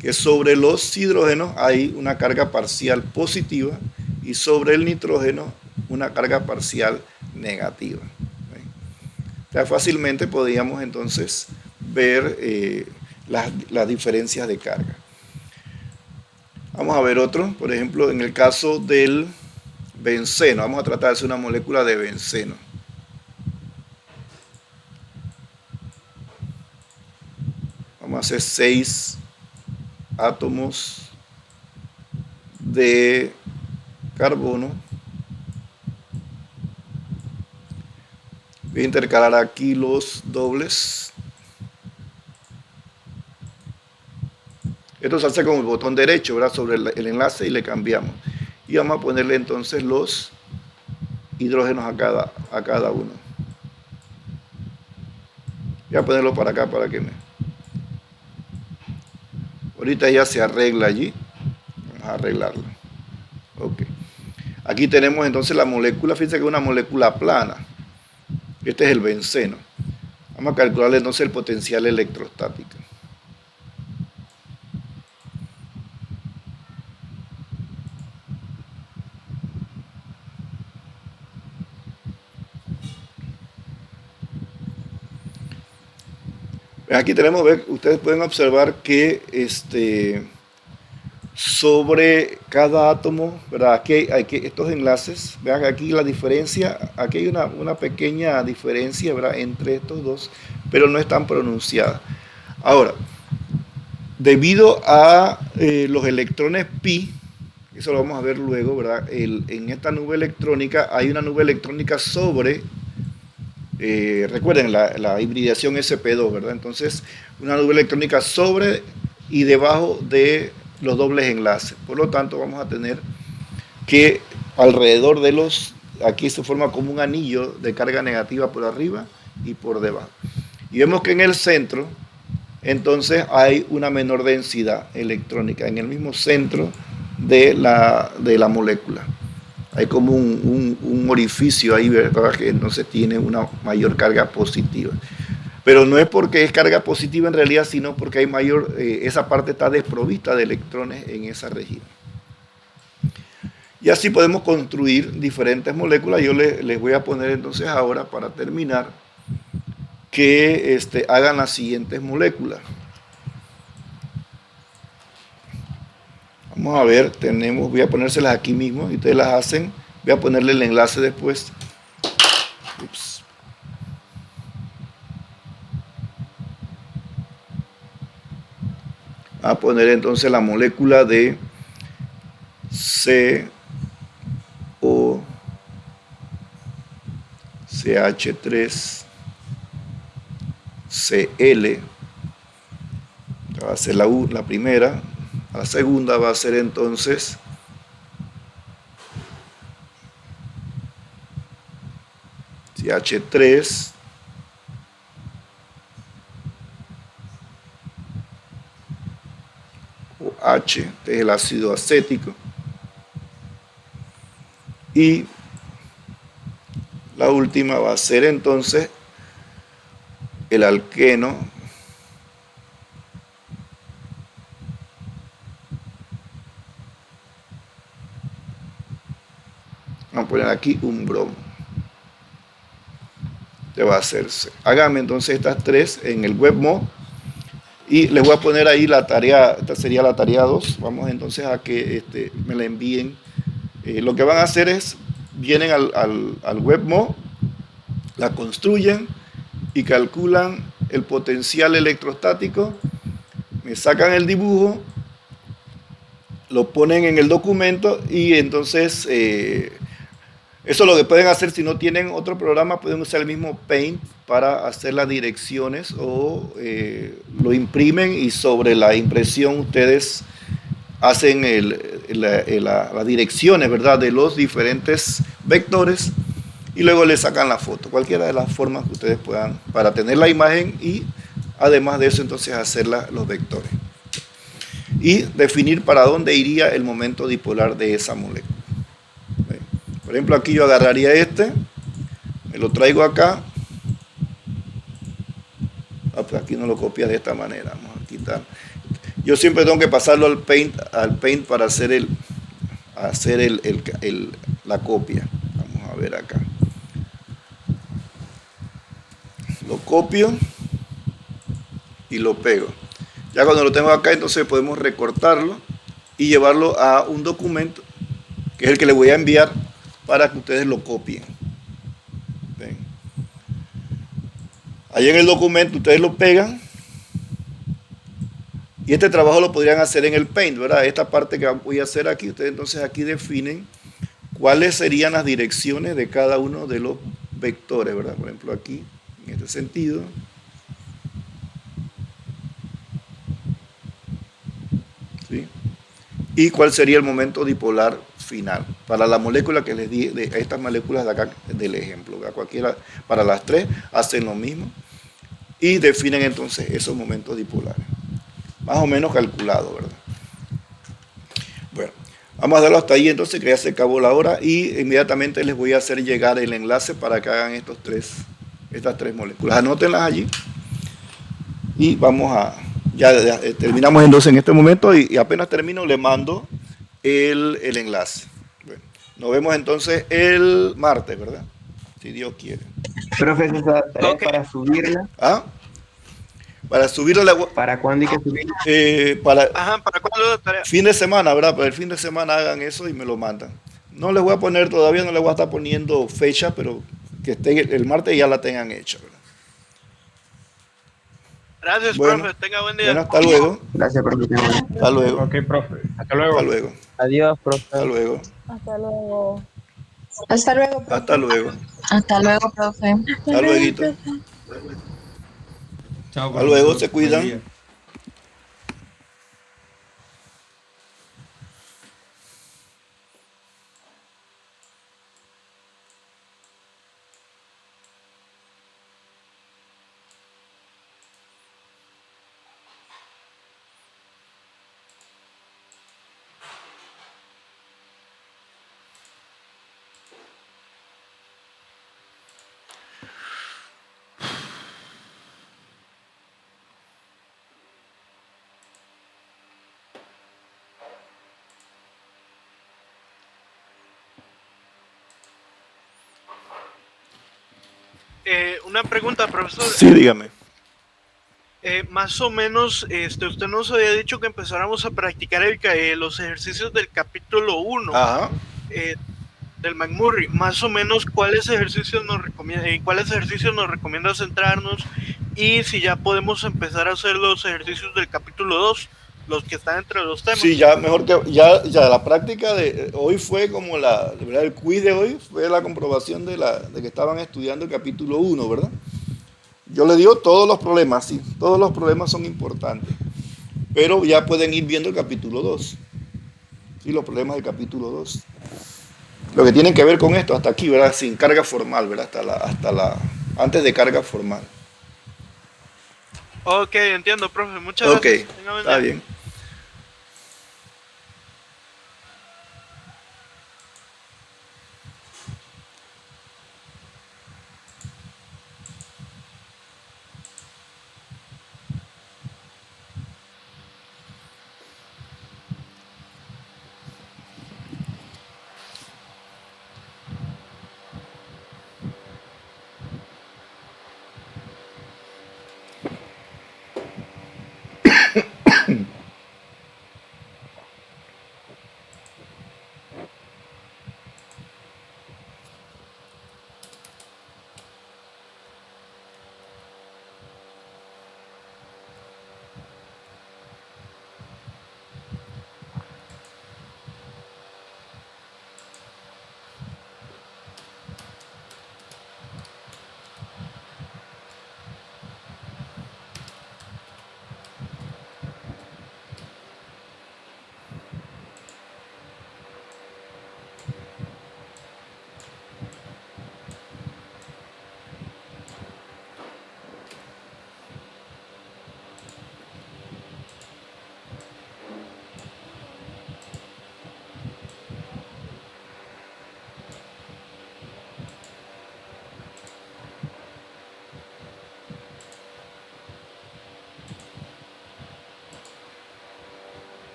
que sobre los hidrógenos hay una carga parcial positiva y sobre el nitrógeno una carga parcial negativa. O sea, fácilmente podríamos entonces ver las diferencias de carga. Vamos a ver otro, por ejemplo, en el caso del benceno, vamos a tratar de hacer una molécula de benceno. Vamos a hacer 6 átomos de carbono. Voy a intercalar aquí los dobles. Esto se hace con el botón derecho, ¿verdad? Sobre el enlace y le cambiamos. Y vamos a ponerle entonces los hidrógenos a cada uno. Voy a ponerlo para acá para que me... Ahorita ya se arregla allí. Vamos a arreglarlo. Ok. Aquí tenemos entonces la molécula. Fíjense que es una molécula plana. Este es el benceno. Vamos a calcularle entonces el potencial electrostático. Aquí tenemos, ustedes pueden observar que sobre cada átomo, ¿verdad? Aquí hay estos enlaces, vean aquí la diferencia, aquí hay una pequeña diferencia, ¿verdad? Entre estos dos, pero no es tan pronunciada. Ahora, debido a los electrones pi, eso lo vamos a ver luego, ¿verdad? En esta nube electrónica hay una nube electrónica sobre... recuerden la hibridación sp2, ¿verdad? Entonces, una nube electrónica sobre y debajo de los dobles enlaces. Por lo tanto, vamos a tener que alrededor de aquí se forma como un anillo de carga negativa por arriba y por debajo. Y vemos que en el centro, entonces, hay una menor densidad electrónica, en el mismo centro de la molécula. Hay como un orificio ahí, ¿verdad? Que entonces tiene una mayor carga positiva. Pero no es porque es carga positiva en realidad, sino porque hay esa parte está desprovista de electrones en esa región. Y así podemos construir diferentes moléculas. Yo les voy a poner entonces ahora, para terminar, que hagan las siguientes moléculas. Vamos a ver, voy a ponérselas aquí mismo y ustedes las hacen. Voy a ponerle el enlace después. Ups. Vamos a poner entonces la molécula de CO CH3Cl. Va a ser la primera. La segunda va a ser entonces CH3 o H, este es el ácido acético, y la última va a ser entonces el alqueno Vamos a poner aquí un bromo. usted va a hacerse. Hágame entonces estas tres en el WebMo y les voy a poner ahí la tarea, esta sería la tarea 2. Vamos entonces a que me la envíen. Lo que van a hacer es, vienen al WebMo, la construyen y calculan el potencial electrostático, me sacan el dibujo, lo ponen en el documento y entonces eso es lo que pueden hacer. Si no tienen otro programa, pueden usar el mismo Paint para hacer las direcciones o lo imprimen y sobre la impresión ustedes hacen las direcciones, ¿verdad?, de los diferentes vectores y luego le sacan la foto. Cualquiera de las formas que ustedes puedan para tener la imagen y además de eso entonces hacer los vectores. Y definir para dónde iría el momento dipolar de esa molécula. Por ejemplo, aquí yo agarraría me lo traigo acá. Pues aquí no lo copia de esta manera. Vamos a quitar. Yo siempre tengo que pasarlo al Paint para hacer la copia. Vamos a ver acá. Lo copio y lo pego. Ya cuando lo tengo acá, entonces podemos recortarlo y llevarlo a un documento, que es el que le voy a enviar para que ustedes lo copien. ¿Ven? Ahí en el documento ustedes lo pegan y este trabajo lo podrían hacer en el Paint, ¿verdad? Esta parte que voy a hacer aquí, ustedes entonces aquí definen cuáles serían las direcciones de cada uno de los vectores, ¿verdad? Por ejemplo, aquí, en este sentido. ¿Sí? Y cuál sería el momento dipolar final para la molécula que les di, de estas moléculas de acá del ejemplo. Cualquiera, para las tres hacen lo mismo y definen entonces esos momentos dipolares, más o menos calculado, ¿verdad? Bueno, vamos a darlo hasta ahí entonces, que ya se acabó la hora y inmediatamente les voy a hacer llegar el enlace para que hagan estas tres moléculas. Anótenlas allí y vamos a... Ya terminamos entonces en este momento y apenas termino le mando el enlace. Bueno, nos vemos entonces el martes, ¿verdad? Si Dios quiere. Profe, esa tarea para subirla. ¿Ah? Para subirla. ¿Para cuándo hay que subirla? ¿Para cuándo la tarea? Fin de semana, ¿verdad? Para el fin de semana hagan eso y me lo mandan. No les voy a poner todavía, no les voy a estar poniendo fecha, pero que esté el martes ya la tengan hecha, ¿verdad? Gracias, bueno, profe. Tenga buen día. Bueno, hasta luego. Gracias, profe. Hasta luego. Ok, profe. Hasta luego. Hasta luego. Adiós, profe. Hasta luego. Hasta luego. Hasta luego, profe. Hasta luego. Hasta luego, profe. Hasta luego. Chao, Hasta luego, profesor. se Buen cuidan. día. Una pregunta, profesor. Sí, dígame. Más o menos, usted nos había dicho que empezáramos a practicar los ejercicios del capítulo 1 Ajá. del McMurray. Más o menos, ¿cuáles ejercicios nos recomienda centrarnos? Y si ya podemos empezar a hacer los ejercicios del capítulo 2, los que están entre los temas. Sí, ya mejor que ya la práctica de hoy fue como ¿verdad? El quiz de hoy fue la comprobación de que estaban estudiando el capítulo 1, ¿verdad? Yo le digo todos los problemas, sí, todos los problemas son importantes, pero ya pueden ir viendo el capítulo 2, sí, los problemas del capítulo 2. Lo que tienen que ver con esto hasta aquí, ¿verdad? Sin carga formal, ¿verdad? Antes de carga formal. Ok, entiendo, profe. Muchas gracias. Ok, está bien.